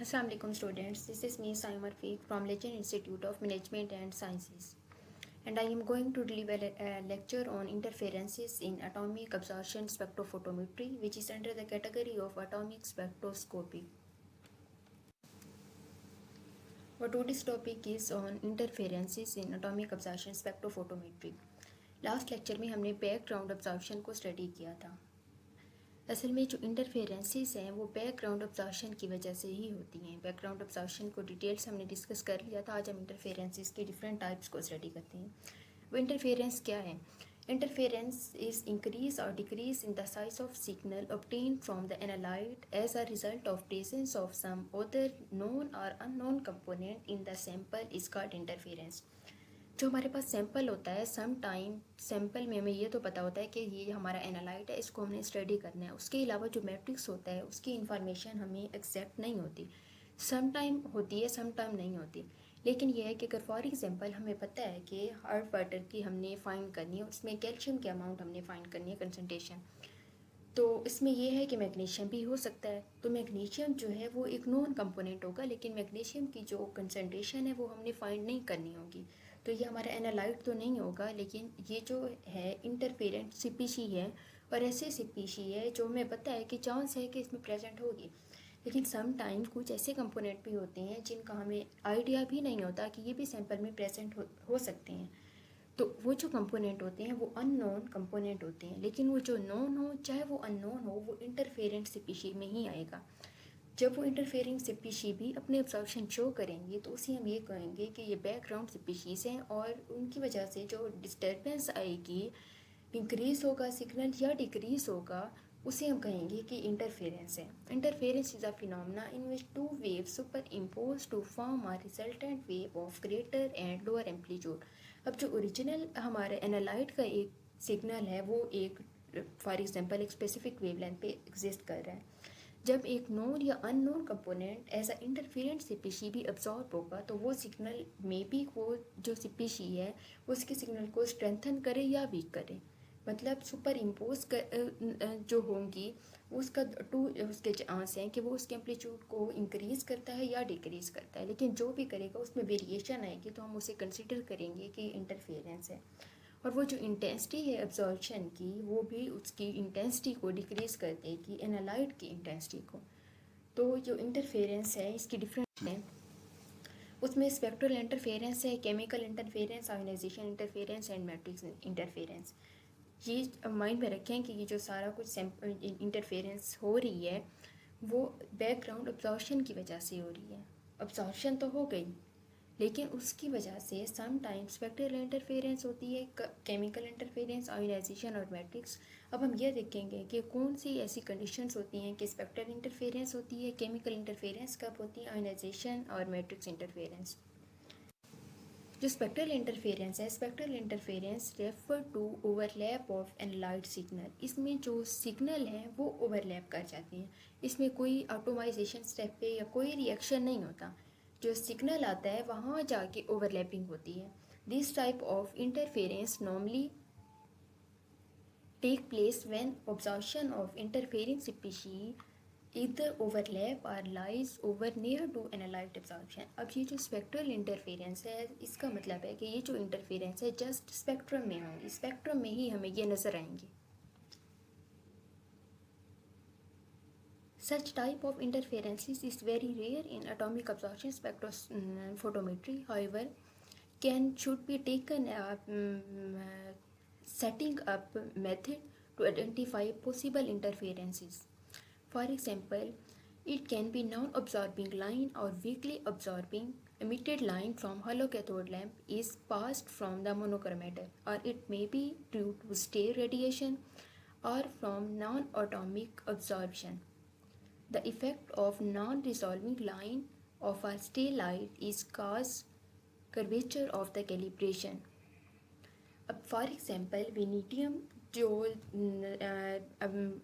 Assalamu alaikum students, this is me Saima Rafiq from Legend Institute of Management and Sciences, and I am going to deliver a lecture on interferences in atomic absorption spectrophotometry, which is under the category of atomic spectroscopy. Our today's topic is on interferences in atomic absorption spectrophotometry. Last lecture में हमने background absorption को study किया था। असल में जो interferences हैं वो बैकग्राउंड अब्जॉर्प्शन की वजह से ही होती हैं। बैकग्राउंड अब्जॉर्प्शन को डिटेल्स हमने डिस्कस कर लिया था। आज हम इंटरफेरेंसेस के डिफरेंट टाइप्स को स्टडी करते हैं। वो इंटरफेरेंस क्या है? इंटरफेरेंस इज इंक्रीज और decrease in the size of signal obtained from the analyte as a result of presence of some other known और unknown component in the sample is called interference. जो हमारे पास sample होता है, some time sample में हमें ये तो पता होता है कि ये हमारा एनालाइट है, इसको हमने स्टडी करना है। उसके अलावा जो मैट्रिक्स होता है उसकी इन्फॉर्मेशन हमें एक्सेप्ट नहीं होती। सम टाइम होती है, सम टाइम नहीं होती। लेकिन यह है कि अगर फॉर एग्जांपल हमें पता है कि हार्ड वाटर की हमने फाइंड करनी है, उसमें कैल्शियम की अमाउंट हमने फाइंड करनी है, कंसनट्रेशन, तो इसमें यह है कि मैग्नीशियम भी हो सकता है। तो मैग्नीशियम जो है वो एक नॉन कंपोनेंट होगा, लेकिन मैग्नीशियम की जो कंसनट्रेशन है वो हमने फाइंड नहीं करनी होगी। तो ये हमारा एनालाइट तो नहीं होगा, लेकिन ये जो है इंटरफेरेंट स्पीशी है, और ऐसे स्पीशी है जो हमें पता है कि चांस है कि इसमें प्रेजेंट होगी। लेकिन सम टाइम कुछ ऐसे कंपोनेंट भी होते हैं जिनका हमें आइडिया भी नहीं होता कि ये भी सैंपल में प्रेजेंट हो सकते हैं। तो वो जो कंपोनेंट होते हैं वो अननोन कंपोनेंट होते हैं, लेकिन वो जो नोन हो चाहे वो अननोन हो, वो इंटरफेरेंट स्पीशी में ही आएगा। जब वो इंटरफेयरिंग स्पीशी भी अपने अब्जॉर्प्शन शो करेंगे तो उसे हम ये कहेंगे कि ये बैकग्राउंड स्पीशीज़ हैं, और उनकी वजह से जो डिस्टर्बेंस आएगी, इंक्रीज़ होगा सिग्नल या डिक्रीज़ होगा, उसे हम कहेंगे कि इंटरफेरेंस है। Interference is a phenomena in which two wave superimpose to form a resultant wave of greater and lower amplitude. अब जो ओरिजिनल हमारे एनालाइट का एक सिग्नल है वो एक फॉर एग्जांपल एक स्पेसिफिक वेवलेंथ पे एग्जिस्ट कर रहा है। जब एक नोन या unknown component as a interferent species भी अब्जॉर्ब होगा तो वो सिग्नल में भी वो जो स्पीशी है उसके सिग्नल को स्ट्रेंथन करे या वीक करे। मतलब सुपर इम्पोज जो होंगी उसका टू उसके चांस हैं कि वो उसके एम्पलीट्यूड को इंक्रीज़ करता है या डिक्रीज़ करता है, लेकिन जो भी करेगा उसमें वेरिएशन आएगी तो हम उसे कंसिडर करेंगे कि इंटरफेरेंस है। और वो जो इंटेंसिटी है एब्जॉर्प्शन की, वो भी उसकी इंटेंसिटी को डिक्रीज़ कर देगी, एनालाइट की इंटेंसिटी को। तो जो इंटरफेरेंस है इसकी डिफरेंट है, उसमें स्पेक्ट्रल इंटरफेरेंस है, chemical interference, ionization interference and matrix interference. ये माइंड में रखें कि ये जो सारा कुछ इंटरफेरेंस हो रही है वो बैकग्राउंड अब्जॉर्प्शन की वजह से हो रही है। अब्जॉर्प्शन तो हो गई, लेकिन उसकी वजह से सम टाइम स्पेक्ट्रल इंटरफेरेंस होती है, केमिकल इंटरफेरेंस, आयोनाइजेशन और मैट्रिक्स। अब हम यह देखेंगे कि कौन सी ऐसी कंडीशंस होती हैं कि स्पेक्ट्रल इंटरफेरेंस होती है, केमिकल इंटरफेरेंस कब होती है, आयोनाइजेशन और मैट्रिक्स इंटरफेरेंस। जो स्पेक्ट्रल इंटरफेरेंस है, spectral interference refer to overlap of analyte signal. इसमें जो सिग्नल हैं वो ओवरलैप कर जाते हैं, इसमें कोई ऑटोमाइजेशन स्टेप पे या कोई रिएक्शन नहीं होता। जो सिग्नल आता है वहाँ जाके ओवरलैपिंग होती है। This type of interference normally take place when observation of interfering species either overlap or lies over near to analyte absorption। अब ये जो स्पेक्ट्रल इंटरफेरेंस है इसका मतलब है कि ये जो इंटरफेरेंस है जस्ट स्पेक्ट्रम में होंगी, स्पेक्ट्रम में ही हमें ये नज़र आएंगे। Such type of interferences is very rare in atomic absorption spectrophotometry. However, should be taken setting up method to identify possible interferences. For example, it can be non-absorbing line or weakly absorbing emitted line from hollow cathode lamp is passed from the monochromator, or it may be due to stray radiation or from non-atomic absorption. The effect of non-resolving line of a stray light is cause curvature of the calibration. अब for example वेनीडियम जो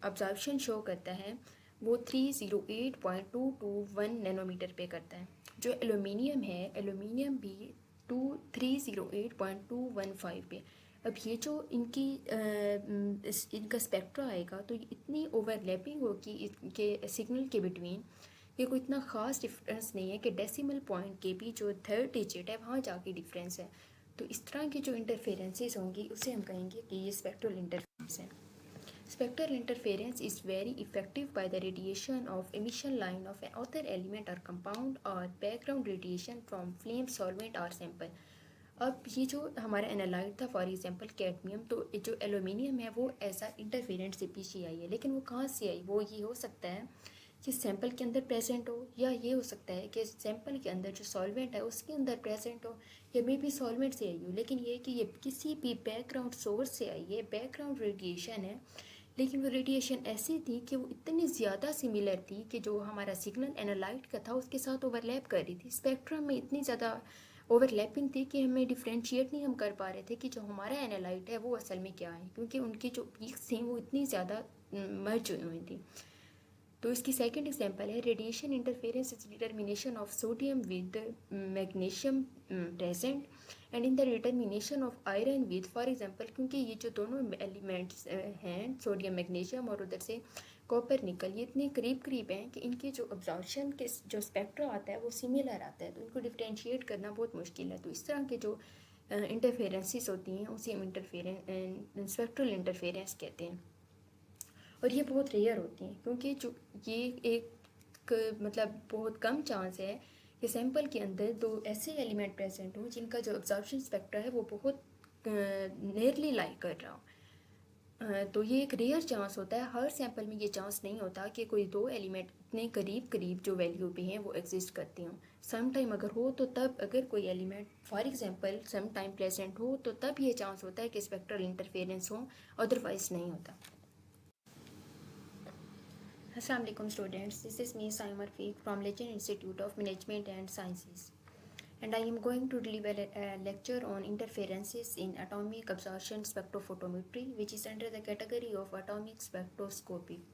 absorption show करता है वो 308.221 nanometre पे करता है। जो aluminium है, एलुमिनियम भी 308.215 पे। अब ये जो इनका स्पेक्ट्रा आएगा तो इतनी ओवरलैपिंग होगी इनके सिग्नल के बिटवीन ये कोई इतना ख़ास डिफरेंस नहीं है कि डेसिमल पॉइंट के भी जो थर्ड डिजिट है वहाँ जाके डिफरेंस है। तो इस तरह की जो इंटरफेरेंसेस होंगी उसे हम कहेंगे कि ये स्पेक्ट्रल इंटरफेरेंस है। Spectral interference is very effective by the radiation of emission line of another element or compound or background radiation from flame solvent or sample। अब ये जो हमारा एनालाइट था फॉर एग्जांपल कैडमियम, तो जो एलुमिनियम है वो ऐसा इंटरफेरेंट से पीछे आई है, लेकिन वो कहाँ से आई? वो ये हो सकता है कि सैंपल के अंदर प्रेजेंट हो, या ये हो सकता है कि सैंपल के अंदर जो सॉल्वेंट है उसके अंदर प्रेजेंट हो, या मे बी सॉल्वेंट से आई हो, लेकिन ये कि ये किसी भी बैकग्राउंड सोर्स से आई है, बैकग्राउंड रेडिएशन है, लेकिन वो रेडिएशन ऐसी थी कि वो इतनी ज़्यादा सिमिलर थी कि जो हमारा सिग्नल एनालाइट का था उसके साथ ओवरलैप कर रही थी। स्पेक्ट्रम में इतनी ज़्यादा ओवरलैपिंग थी कि हमें डिफ्रेंशिएट नहीं हम कर पा रहे थे कि जो हमारा एनालाइट है वो असल में क्या है, क्योंकि उनकी जो पीक्स थी वो इतनी ज़्यादा मर्ज हुई थी। तो इसकी सेकंड एग्जांपल है radiation interference is determination of sodium with magnesium present and in the determination of iron with, for example क्योंकि ये जो दोनों एलिमेंट्स हैं सोडियम मैग्नीशियम और उधर से कॉपर निकल, ये इतने करीब करीब हैं कि इनके जो अब्जॉर्प्शन के जो स्पेक्ट्रा आता है वो सिमिलर आता है, तो इनको डिफ्रेंशिएट करना बहुत मुश्किल है। तो इस तरह के जो इंटरफेरेंसेस होती हैं उसे हम स्पेक्ट्रल इंटरफेरेंस कहते हैं, और ये बहुत रेयर होती हैं क्योंकि जो ये एक मतलब बहुत कम चांस है कि सैंपल के अंदर दो ऐसे एलिमेंट प्रेजेंट हों जिनका जो एब्जॉर्प्शन स्पेक्ट्रा है वो बहुत नियरली लाइक कर रहा हो। तो ये एक रेयर चांस होता है, हर सैंपल में ये चांस नहीं होता कि कोई दो एलिमेंट इतने करीब करीब जो वैल्यू पे हैं वो एग्जिस्ट करती हों। सम टाइम अगर हो तो तब, अगर कोई element for example some time present हो तो तब ये चांस होता है कि स्पेक्ट्रल इंटरफेरेंस हो, अदरवाइज नहीं होता। Assalamu alaikum students, this is me Saima Rafiq from Legend Institute of Management and Sciences, and I am going to deliver a lecture on interferences in atomic absorption spectrophotometry, which is under the category of atomic spectroscopy.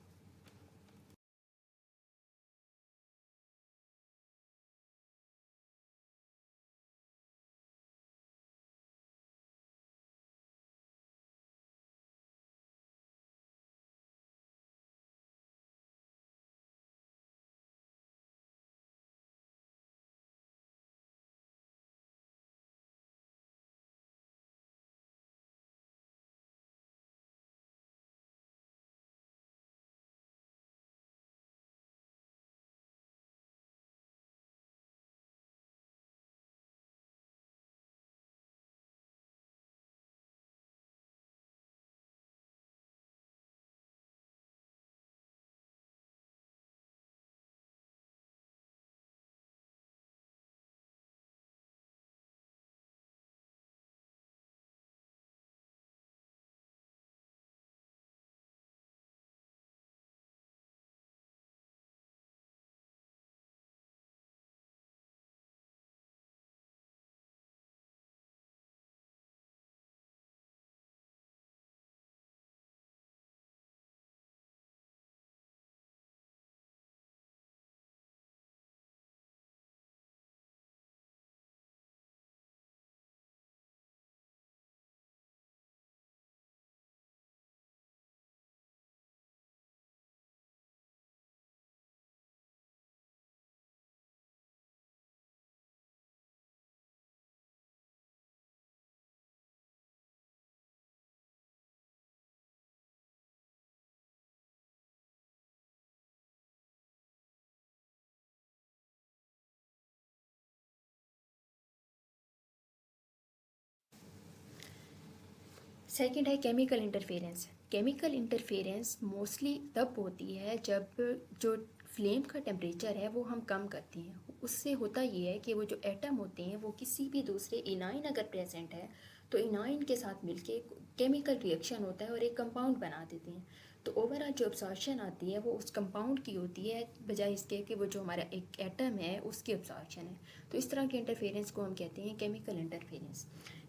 Second है chemical interference. Chemical interference mostly तब होती है जब जो flame का temperature है वो हम कम करते हैं। उससे होता ये है कि वो जो एटम होते हैं वो किसी भी दूसरे इनाइन अगर प्रेजेंट है तो इनाइन के साथ मिलके केमिकल रिएक्शन होता है और एक कंपाउंड बना देते हैं। तो ओवरऑल जो एब्जॉर्प्शन आती है वो उस कंपाउंड की होती है बजाय इसके कि वो जो हमारा एक एटम है उसकी एब्जॉर्प्शन है। तो इस तरह के इंटरफेरेंस को हम कहते हैं chemical interference.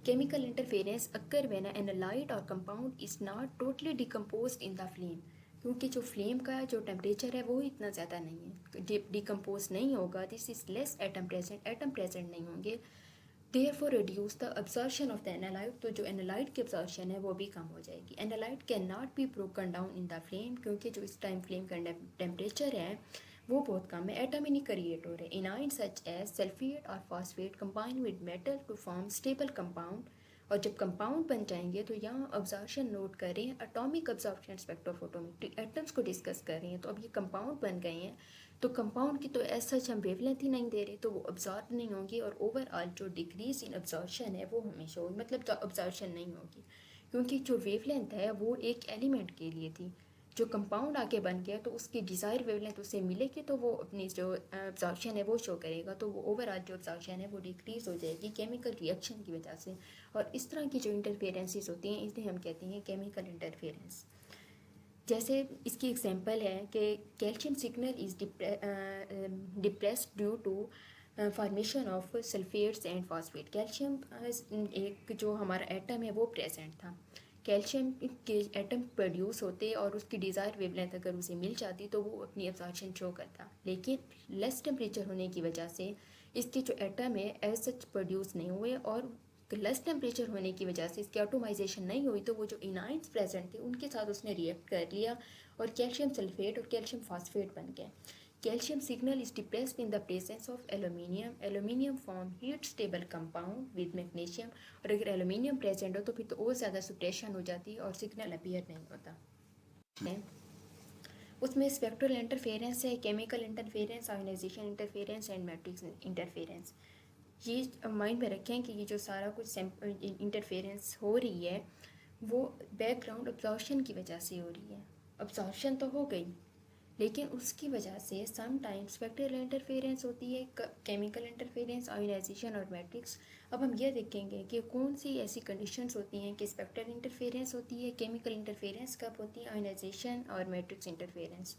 Chemical interference occur when an analyte or compound is not totally decomposed in the flame, क्योंकि जो फ्लेम का जो टेम्परेचर है वो इतना ज़्यादा नहीं है, डिकम्पोज नहीं होगा, this is less atom present नहीं होंगे, therefore reduce the absorption of the analyte, तो जो एनालाइट की अब्जॉर्प्शन है वो भी कम हो जाएगी। Analyte can not be broken down in the flame, क्योंकि जो इस टाइम फ्लेम का टेम्परेचर है वो बहुत कम है, एटम ही नहीं क्रिएट हो रहे। इनाइन सच एज सल्फेट और phosphate combine with metal to form stable compound. और जब कंपाउंड बन जाएंगे तो यहाँ ऑब्जर्वेशन नोट कर रहे हैं, एटॉमिक ऑब्जर्वेशन स्पेक्ट्रोफोटोमेट्री, एटम्स को डिस्कस कर रहे हैं। तो अब ये कंपाउंड बन गए हैं, तो कंपाउंड की तो एज सच हम वेवलेंथ ही नहीं दे रहे, तो वो ऑब्जॉर्व नहीं होंगी, और ओवरऑल जो डिक्रीज इन ऑब्जॉर्प्शन है वो हमेशा होगी, मतलब जो ऑब्जॉर्प्शन नहीं होगी, क्योंकि जो वेवलेंथ है वो एक एलिमेंट के लिए थी। जो कंपाउंड आके बन गया तो उसकी डिज़ायर वेवलेंथ उससे मिलेगी, तो वो अपनी जो ऑब्जॉर्प्शन है वो शो करेगा, तो वो ओवरऑल जो ऑब्जॉर्प्शन है वो डिक्रीज हो जाएगी केमिकल रिएक्शन की वजह से। और इस तरह की जो इंटरफेरेंसेस होती हैं इन्हें हम कहते हैं केमिकल इंटरफेरेंस। जैसे इसकी एग्जांपल है कि calcium signal is depressed due to formation of sulphates and phosphate. Calcium एक जो हमारा एटम है वो प्रेजेंट था, कैल्शियम के एटम प्रोड्यूस होते और उसकी डिज़ायर वेवलेंथ अगर उसे मिल जाती तो वो अपनी एब्जॉर्प्शन शो करता, लेकिन लेस टेम्परेचर होने की वजह से इसके जो एटम है एज सच प्रोड्यूस नहीं हुए, और लेस टेम्परेचर होने की वजह से इसकी ऑटोमाइजेशन नहीं हुई, तो वो जो इनाइंस प्रेजेंट थे उनके साथ उसने रिएक्ट कर लिया और कैल्शियम सल्फेट और कैल्शियम फॉस्फेट बन गए। Calcium signal is depressed in the presence of aluminium. Aluminium form heat stable compound with magnesium. और अगर एल्यूमिनियम प्रेजेंट हो तो फिर तो और ज़्यादा सुप्रेशन हो जाती है और सिग्नल अपीयर नहीं होता है। उसमें स्पेक्ट्रल इंटरफेरेंस है, chemical interference, ionization interference and matrix interference. ये माइंड में रखें कि ये जो सारा कुछ इंटरफेरेंस हो रही है वो बैकग्राउंड अब्जॉर्प्शन की वजह से हो रही है। अब्जॉर्प्शन तो हो गई, लेकिन उसकी वजह से सम टाइम्स स्पेक्ट्रल इंटरफेरेंस होती है, केमिकल इंटरफेरेंस, आयोनाइजेशन और मैट्रिक्स। अब हम ये देखेंगे कि कौन सी ऐसी कंडीशंस होती हैं कि स्पेक्ट्रल इंटरफेरेंस होती है, केमिकल इंटरफेरेंस कब होती है, आयोनाइजेशन और मैट्रिक्स इंटरफेरेंस।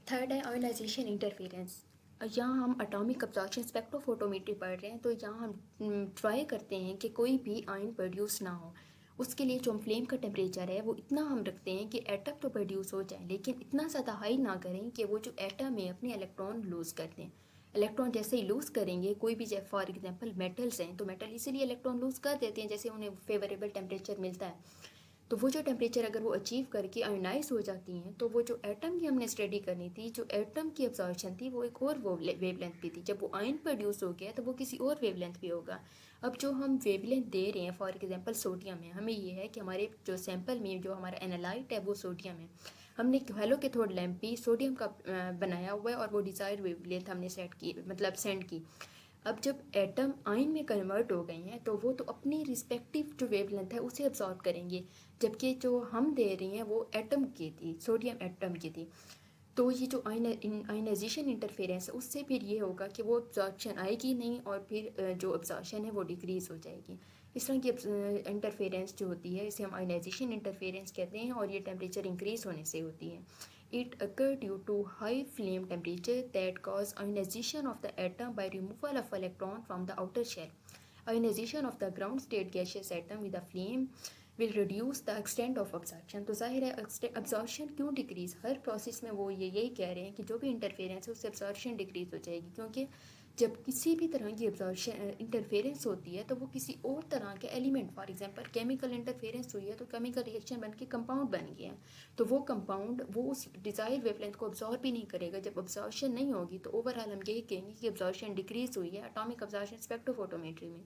थर्ड है आयोनाइजेशन इंटरफेरेंस। यहाँ हम एटॉमिक अब्जॉर्प्शन स्पेक्ट्रोफोटोमेट्री पढ़ रहे हैं, तो यहाँ हम ट्राई करते हैं कि कोई भी आयन प्रोड्यूस ना हो। उसके लिए जो फ्लेम का टेम्परेचर है वो इतना हम रखते हैं कि एटम तो प्रोड्यूस हो जाए, लेकिन इतना ज़्यादा हाई ना करें कि वो जो एटम है अपने इलेक्ट्रॉन लूज़ कर दें। इलेक्ट्रॉन जैसे ही लूज़ करेंगे, कोई भी जैसे फॉर एग्जांपल मेटल्स हैं, तो मेटल इसीलिए इलेक्ट्रॉन लूज़ कर देते हैं जैसे उन्हें फेवरेबल टेम्परेचर मिलता है। तो वो जो टेम्परेचर अगर वो अचीव करके आयोनाइज हो जाती हैं तो वो जो एटम की हमने स्टडी करनी थी, जो एटम की अब्जॉर्प्शन थी वो एक और वेवलेंथ पे थी। जब वो आयन प्रोड्यूस हो गया तो वो किसी और वेवलेंथ पे होगा। अब जो हम वेवलेंथ दे रहे हैं, फॉर एग्जांपल सोडियम है, हमें ये है कि हमारे जो सैंपल में जो हमारा एनालाइट है वो सोडियम है। हमने हेलो कैथोड लैंप भी सोडियम का बनाया हुआ है और वो डिज़ायर वेवलेंथ हमने सेट की, मतलब सेंड की। अब जब एटम आयन में कन्वर्ट हो गए हैं तो वो तो अपनी रिस्पेक्टिव जो वेवलेंथ है उसे अब्जॉर्ब करेंगे, जबकि जो हम दे रही हैं वो एटम की थी, सोडियम एटम की थी। तो ये जो आयनाइजेशन इंटरफेरेंस है उससे फिर ये होगा कि वो अब्जॉर्प्शन आएगी नहीं और फिर जो अब्जॉर्प्शन है वो डिक्रीज़ हो जाएगी। इस तरह की इंटरफेरेंस जो होती है इसे हम आयनाइजेशन इंटरफेरेंस कहते हैं और ये टेम्परेचर इंक्रीज़ होने से होती है। It occurs due to high flame temperature that cause ionization of the atom by removal of electron from the outer shell. Ionization of the ground state gaseous atom with a flame will reduce the extent of absorption. तो जाहिर है absorption क्यों decrease, हर process में वो यही कह रहे हैं कि जो भी इंटरफेरेंस है उससे absorption डिक्रीज हो जाएगी, क्योंकि जब किसी भी तरह की अब्जॉर्प्शन इंटरफेरेंस होती है तो वो किसी और तरह के element, for example chemical interference हुई है तो केमिकल रिएक्शन बन के कंपाउंड बन गया है, तो वो कंपाउंड वो उस डिज़ायर वेवलेंथ को अब्जॉर्ब भी नहीं करेगा। जब अब्जॉर्प्शन नहीं होगी तो ओवरऑल हम यही कहेंगे कि अब्जॉर्प्शन डिक्रीज हुई है एटॉमिक अब्जॉर्प्शन स्पेक्ट्रोफोटोमेट्री में।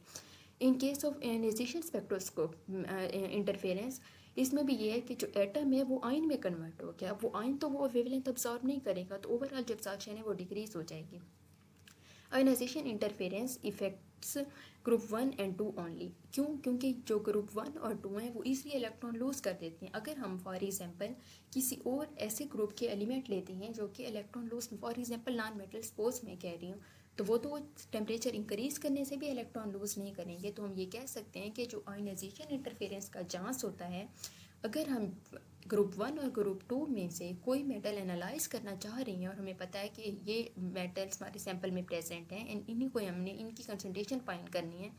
In case of ionization spectroscope interference, इसमें भी ये है कि जो एटम है वो आयन में कन्वर्ट हो गया, वो आयन तो वो वेवलेंथ अब्जॉर्ब नहीं करेगा, तो ओवरऑल जो अब्जॉर्प्शन है वो डिक्रीज हो जाएगी। Ionization interference effects group 1 and 2 only. क्यों? क्योंकि जो ग्रुप 1 और 2 हैं वो इजीली इलेक्ट्रॉन लूज कर देते हैं। अगर हम फॉर एग्जांपल किसी और ऐसे ग्रुप के एलिमेंट लेते हैं जो कि electron lose, for example non metal, suppose मैं कह रही हूँ, तो वो तो टेम्परेचर इंक्रीज करने से भी इलेक्ट्रॉन लूज नहीं करेंगे। तो हम ये कह सकते हैं कि जो आयनाइजेशन इंटरफेरेंस का चांस होता है, अगर हम ग्रुप 1 और ग्रुप 2 में से कोई मेटल एनालाइज करना चाह रही हैं और हमें पता है कि ये मेटल्स हमारे सैंपल में प्रेजेंट हैं एंड इन्हीं को हमने इनकी कंसनट्रेशन फाइंड करनी है,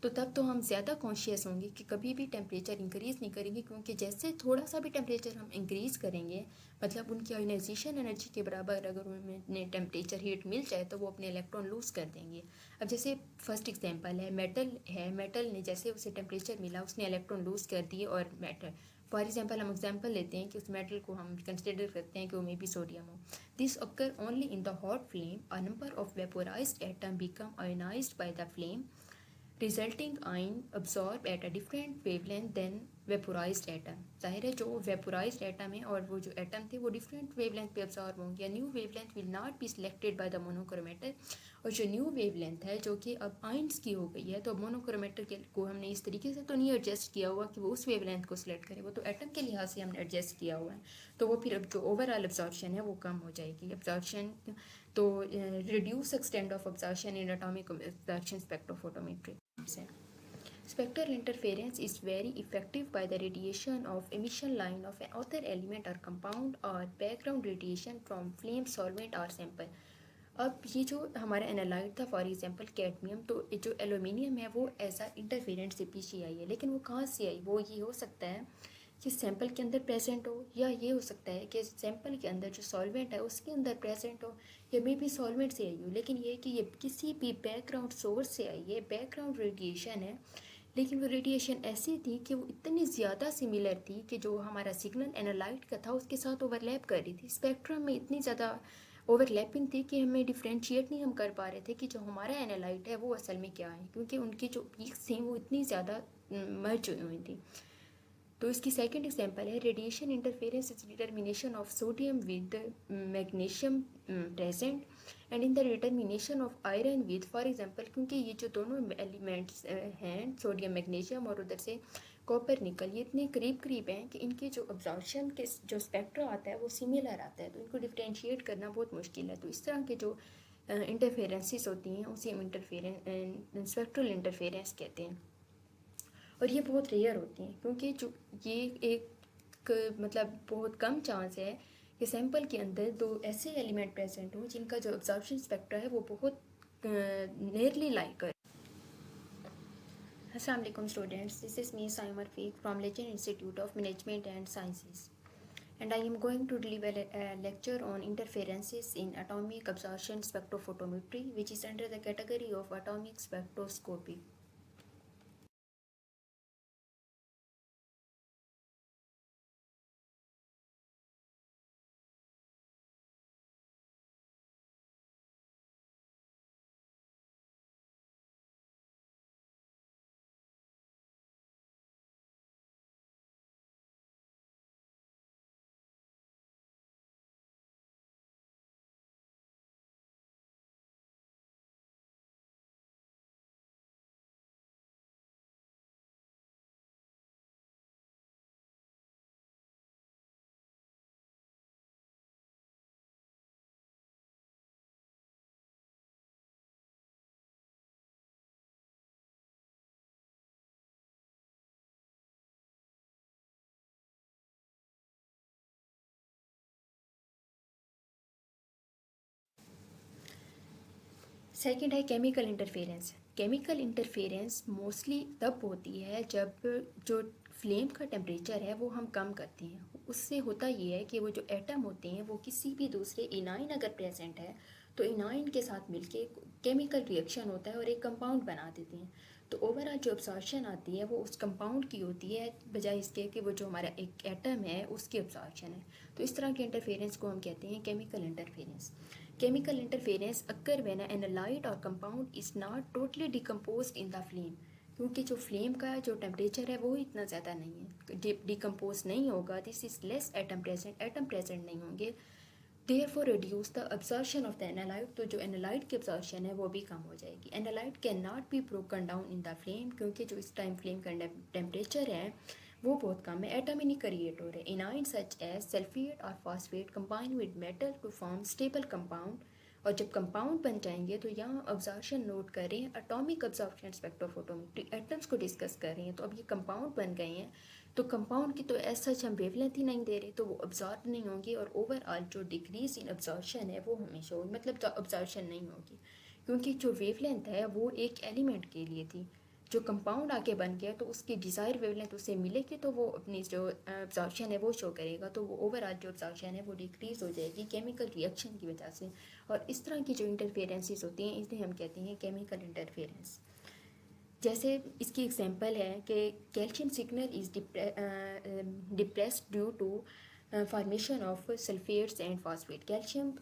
तो तब तो हम ज़्यादा कॉन्शियस होंगे कि कभी भी टेम्परेचर इंक्रीज़ नहीं करेंगे, क्योंकि जैसे थोड़ा सा भी टेम्परेचर हम इंक्रीज़ करेंगे, मतलब उनकी आयनाइजेशन एनर्जी के बराबर अगर उन्हें टेम्परेचर हीट मिल जाए तो वो अपने इलेक्ट्रॉन लूज़ कर देंगे। अब जैसे फर्स्ट एग्जांपल है, मेटल ने जैसे उसे टेम्परेचर मिला उसने इलेक्ट्रॉन लूज़ कर दिए, और मेटल, फॉर एग्जाम्पल हम एग्जाम्पल लेते हैं कि उस मेटल को हम कंसिडर करते हैं कि वो मे बी सोडियम हो। This occur only in the hot flame. A number of vaporized atom become ionized by the flame, resulting ion absorb at a different wavelength than vaporized atom. जाहिर है जो vaporized atom है और वो जो atom थे वो different wavelength पे absorb होंगे। New wavelength will not be selected by the monochromator, और जो न्यू wavelength है जो कि अब आयन्स की हो गई है, तो मोनोक्रोमेटर के को हमने इस तरीके से तो नहीं एडजस्ट किया हुआ कि वो उस wavelength को सिलेक्ट करे, वो तो एटम के लिहाज से हमने एडजस्ट किया हुआ है, तो वो फिर अब जो ओवरऑल absorption है वो कम हो जाएगी। absorption तो reduce extent of absorption in atomic absorption spectrophotometry. Spectral interference is very effective by the radiation of emission line of an other element or compound or background radiation from flame, solvent or sample. अब ये जो हमारा analyte था for example cadmium, तो जो aluminium है वो ऐसा इंटरफेरेंट से पीछे आई है, लेकिन वो कहाँ से आई? वो ये हो सकता है कि सैंपल के अंदर प्रेजेंट हो, या ये हो सकता है कि सैंपल के अंदर जो सॉल्वेंट है उसके अंदर प्रेजेंट हो, या मे बी सॉल्वेंट से आई हो, लेकिन ये कि ये किसी भी बैकग्राउंड सोर्स से आई है, बैकग्राउंड रेडिएशन है, लेकिन वो रेडिएशन ऐसी थी कि वो इतनी ज़्यादा सिमिलर थी कि जो हमारा सिग्नल एनालाइट का था उसके साथ ओवरलैप कर रही थी। स्पेक्ट्रम में इतनी ज़्यादा ओवरलैपिंग थी कि हमें डिफ्रेंशिएट नहीं हम कर पा रहे थे कि जो हमारा एनालाइट है वो असल में क्या है, क्योंकि उनकी जो पीक्स थी वो इतनी ज़्यादा मर्ज हुई थी। तो इसकी सेकंड एग्जांपल है radiation interference is determination of sodium with magnesium present and in the determination of iron with, for example क्योंकि ये जो दोनों एलिमेंट्स हैं सोडियम मैग्नीशियम और उधर से कॉपर निकल, ये इतने करीब करीब हैं कि इनके जो अब्जॉर्प्शन के जो स्पेक्ट्रा आता है वो सिमिलर आता है, तो इनको डिफ्रेंशिएट करना बहुत मुश्किल है। तो इस तरह के जो इंटरफेरेंसेस होती हैं उसे हम स्पेक्ट्रल इंटरफेरेंस कहते हैं, और ये बहुत रेयर होती हैं, क्योंकि जो ये एक मतलब बहुत कम चांस है कि सैंपल के अंदर दो ऐसे एलिमेंट प्रेजेंट हों जिनका जो एब्जॉर्प्शन स्पेक्ट्रा है वो बहुत नियरली लाइक करे। अस्सलाम वालेकुम students, this is me Saima Rafiq from legend institute of management and sciences, and I am going to deliver a lecture on interferences in atomic absorption spectrophotometry, which is under the category of atomic spectroscopy. Second है chemical interference. Chemical interference mostly तब होती है जब जो flame का temperature है वो हम कम करते हैं। उससे होता ये है कि वो जो एटम होते हैं वो किसी भी दूसरे इनाइन अगर प्रेजेंट है तो इनाइन के साथ मिलके केमिकल रिएक्शन होता है और एक कंपाउंड बना देते हैं। तो ओवरऑल जो अब्जॉर्प्शन आती है वो उस कंपाउंड की होती है बजाय इसके कि वो जो हमारा एक एटम है उसकी अब्जॉर्प्शन है। तो इस तरह के इंटरफेरेंस को हम कहते हैं chemical interference. Chemical interference occur when an analyte or compound is not totally decomposed in the flame, क्योंकि जो फ्लेम का जो टेम्परेचर है वो इतना ज़्यादा नहीं है, डिकम्पोज नहीं होगा, this is less atom present नहीं होंगे, therefore reduce the absorption of the analyte. तो जो एनालाइट की अब्जॉर्प्शन है वो भी कम हो जाएगी। Analyte can not be broken down in the flame, क्योंकि जो इस टाइम फ्लेम का टेम्परेचर है वो बहुत कम है, एटम ही नहीं क्रिएट हो रहे। इनाइन सच एज सल्फेट और phosphate combine with metal to form stable compound. और जब कंपाउंड बन जाएंगे तो यहाँ ऑब्जर्वेशन नोट कर रहे हैं, एटॉमिक ऑब्जर्वेशन स्पेक्ट्रोफोटोमेट्री, एटम्स को डिस्कस कर रहे हैं। तो अब ये कंपाउंड बन गए हैं तो कंपाउंड की तो एज सच हम वेवलेंथ ही नहीं दे रहे तो वो ऑब्जॉर्ब नहीं होंगे और ओवरऑल जो डिक्रीज इन ऑब्जॉर्प्शन है वो हमेशा होगी, मतलब ऑब्जॉर्प्शन नहीं होगी, क्योंकि जो वेवलेंथ है वो एक एलिमेंट के लिए थी। जो कंपाउंड आके बन गया तो उसकी डिज़ायर वेवलेंथ उससे मिलेगी तो वो अपनी जो ऑब्जॉर्प्शन है वो शो करेगा, तो वो ओवरऑल जो ऑब्जॉर्प्शन है वो डिक्रीज हो जाएगी केमिकल रिएक्शन की वजह से। और इस तरह की जो इंटरफेरेंसेस होती हैं इसे हम कहते हैं केमिकल इंटरफेरेंस। जैसे इसकी एग्जांपल है कि calcium signal is depressed due to formation of sulphates and phosphate. Calcium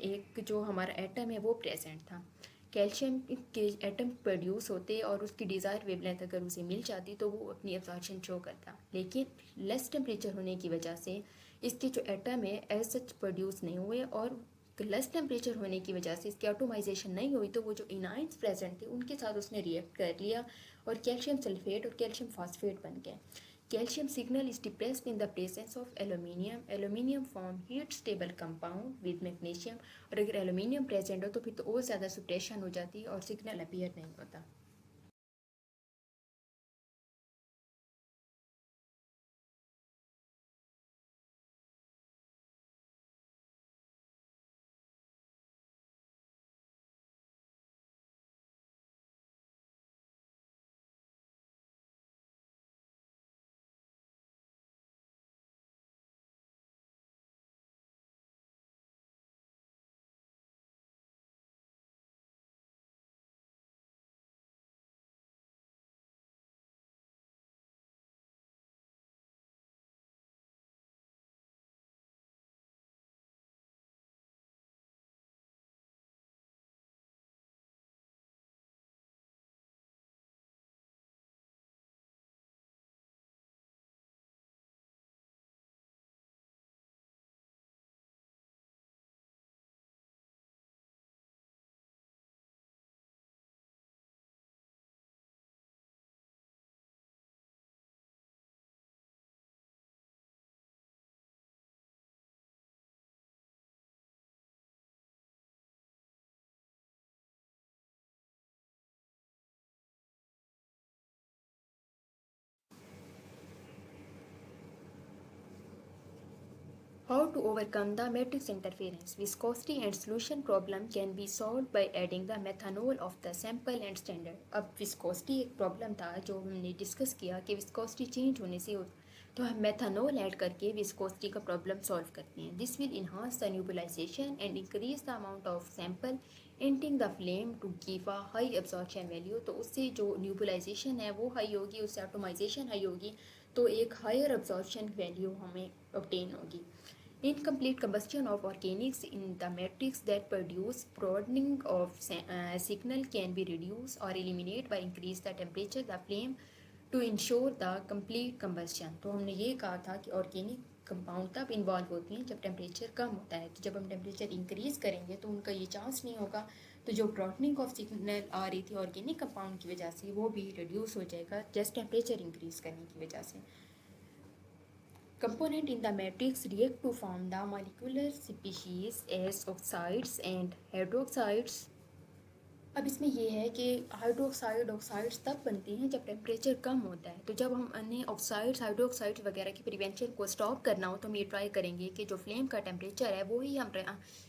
एक जो हमारा एटम है वो प्रेजेंट था, कैल्शियम के एटम प्रोड्यूस होते और उसकी डिज़ायर वेवलेंथ अगर उसे मिल जाती तो वो अपनी एब्जॉर्प्शन शो करता, लेकिन लेस टेम्परेचर होने की वजह से इसके जो एटम है एज सच प्रोड्यूस नहीं हुए और लेस टेम्परेचर होने की वजह से इसकी ऑटोमाइजेशन नहीं हुई तो वो जो इनाइंस प्रेजेंट थे उनके साथ उसने रिएक्ट कर लिया और कैल्शियम सल्फेट और कैल्शियम फॉस्फेट बन गए। Calcium signal is depressed in the presence of aluminium. Aluminium form heat stable compound with magnesium. और अगर एल्यूमिनियम प्रेजेंट हो तो फिर तो और ज़्यादा सुप्रेशन हो जाती है और सिग्नल अपीयर नहीं होता। How to overcome the matrix interference? Viscosity and solution problem can be solved by adding the methanol of the sample and standard. अब viscosity एक प्रॉब्लम था जो हमने डिस्कस किया कि viscosity चेंज होने से तो हम मेथानोल ऐड करके viscosity का प्रॉब्लम सॉल्व करते हैं। This will enhance the nebulization and increase the amount of sample entering the flame to give a high absorption value. तो उससे जो न्यूबलाइजेशन है वो हाई होगी, उससे एटोमाइजेशन हाई होगी तो एक हायर एब्जॉर्प्शन वैल्यू हमें ऑब्टेन होगी। Incomplete combustion of organics in the matrix that produce broadening of signal can be reduced or eliminated by increase the temperature the flame to ensure the complete combustion। तो हमने ये कहा था कि organic compound तब involve होती हैं जब टेम्परेचर कम होता है, तो जब हम टेम्परेचर इंक्रीज करेंगे तो उनका ये चांस नहीं होगा, तो जो ब्रॉडनिंग ऑफ सिग्नल आ रही थी ऑर्गेनिक कंपाउंड की वजह से वो भी रिड्यूस हो जाएगा जस्ट टेम्परेचर इंक्रीज करने की वजह से। Component in the matrix react to form the molecular species as oxides and hydroxides. अब इसमें ये है कि हाइड्रोक्साइड ऑक्साइड्स तब बनते हैं जब टेम्परेचर कम होता है। तो जब हम अन्य ऑक्साइड्स हाइड्रोक्साइड्स वगैरह की प्रिवेंशन को स्टॉप करना हो तो हम ये ट्राई करेंगे कि जो फ्लेम का टेम्परेचर है वो ही हम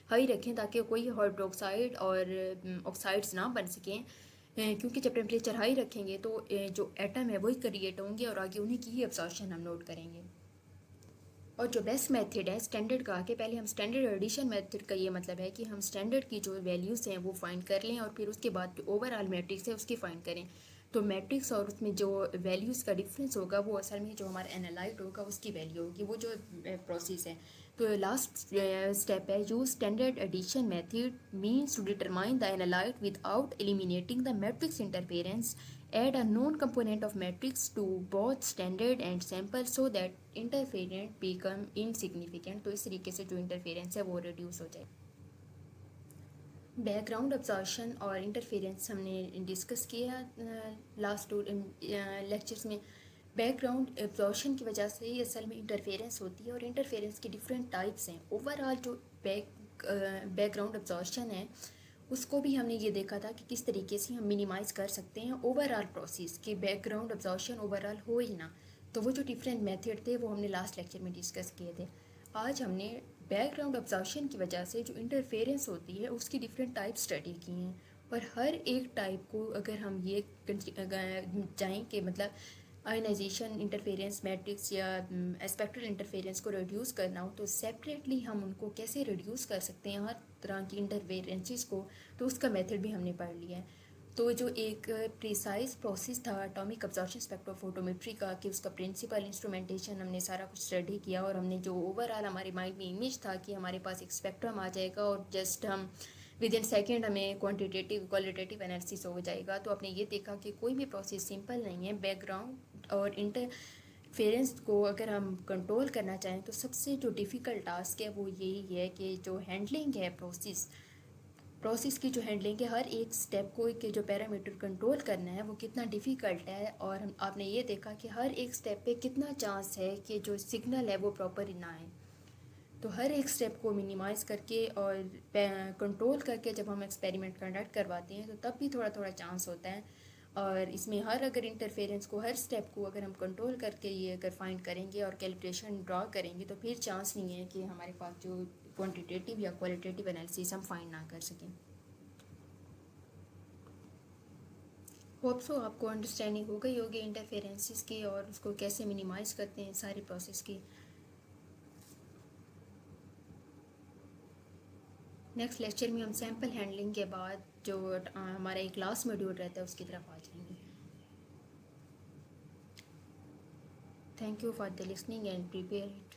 हाई रखें, ताकि कोई हाइड्रोक्साइड और ऑक्साइड्स ना बन सकें। क्योंकि जब टेम्परेचर हाई रखेंगे तो जो एटम है वही क्रिएट होंगे और आगे उन्हीं की ही एब्जॉर्प्शन हम नोट करेंगे। और जो बेस्ट मेथड है स्टैंडर्ड का, कि पहले हम स्टैंडर्ड एडिशन मेथड का ये मतलब है कि हम स्टैंडर्ड की जो वैल्यूज़ हैं वो फाइंड कर लें और फिर उसके बाद जो ओवरऑल मैट्रिक्स है उसकी फाइंड करें। तो मैट्रिक्स और उसमें जो वैल्यूज़ का डिफरेंस होगा वो असल में जो हमारा एनालाइट होगा उसकी वैल्यू होगी, वो जो प्रोसेस है। तो लास्ट स्टेप है use standard addition method means to determine the analyte without eliminating the matrix interference. Add a known component of matrix to both standard and sample so that interference become insignificant। तो इस तरीके से जो interference है वो reduce हो जाए। Background absorption और इंटरफेरेंस हमने डिस्कस किया लास्ट टू लेक्चर्स में। बैकग्राउंड एब्जॉर्प्शन की वजह से ही असल में इंटरफेरेंस होती है और इंटरफेरेंस की डिफरेंट टाइप्स हैं। ओवरऑल जो बैकग्राउंड एब्जॉर्प्शन है उसको भी हमने ये देखा था कि किस तरीके से हम मिनिमाइज़ कर सकते हैं ओवरऑल प्रोसेस के बैकग्राउंड एब्जॉर्प्शन ओवरऑल हो ही ना। तो वो जो डिफरेंट मेथड थे वो हमने लास्ट लेक्चर में डिस्कस किए थे। आज हमने बैकग्राउंड एब्जॉर्प्शन की वजह से जो इंटरफेरेंस होती है उसकी डिफरेंट टाइप स्टडी की हैं और हर एक टाइप को अगर हम ये जाएँ कि मतलब आयनाइजेशन इंटरफेरेंस मैट्रिक्स या स्पेक्ट्रल इंटरफेरेंस को रिड्यूस करना हो तो सेपरेटली हम उनको कैसे रिड्यूस कर सकते हैं हर तरह की इंटरफेरेंसेस को, तो उसका मेथड भी हमने पढ़ लिया है। तो जो एक प्रिसाइज प्रोसेस था एटॉमिक अब्जॉर्प्शन स्पेक्ट्रोफोटोमेट्री का, कि उसका प्रिंसिपल इंस्ट्रूमेंटेशन हमने सारा कुछ स्टडी किया और हमने जो ओवरऑल हमारे माइंड में इमेज था कि हमारे पास एक स्पेक्ट्रम आ जाएगा और जस्ट हम विद इन सेकेंड हमें क्वान्टिटेटिव क्वालिटेटिव एनालिसिस हो जाएगा। तो आपने ये देखा कि कोई भी प्रोसेस सिंपल नहीं है। बैकग्राउंड और इंटरफेरेंस को अगर हम कंट्रोल करना चाहें तो सबसे जो डिफ़िकल्ट टास्क है वो यही है कि जो हैंडलिंग है प्रोसेस की जो हैंडलिंग है, हर एक स्टेप को के जो पैरामीटर कंट्रोल करना है वो कितना डिफ़िकल्ट है। और हम आपने ये देखा कि हर एक स्टेप पे कितना चांस है कि जो सिग्नल है वो प्रॉपर ना आए। तो हर एक स्टेप को मिनिमाइज़ करके और कंट्रोल करके जब हम एक्सपेरिमेंट कंडक्ट करवाते हैं तो तब भी थोड़ा थोड़ा चांस होता है। और इसमें हर अगर इंटरफेरेंस को हर स्टेप को अगर हम कंट्रोल करके ये अगर फाइंड करेंगे और कैलिब्रेशन ड्रॉ करेंगे तो फिर चांस नहीं है कि हमारे पास जो क्वांटिटेटिव या क्वालिटेटिव एनालिसिस हम फाइंड ना कर सकें। होप सो आपको अंडरस्टैंडिंग हो गई होगी इंटरफेरेंसेस की और उसको कैसे मिनिमाइज़ करते हैं सारी प्रोसेस की। नेक्स्ट लेक्चर में हम सैम्पल हैंडलिंग के बाद जो हमारा एक लास्ट मॉड्यूल रहता है उसकी तरफ आ जाएंगे। Thank you for the listening and prepare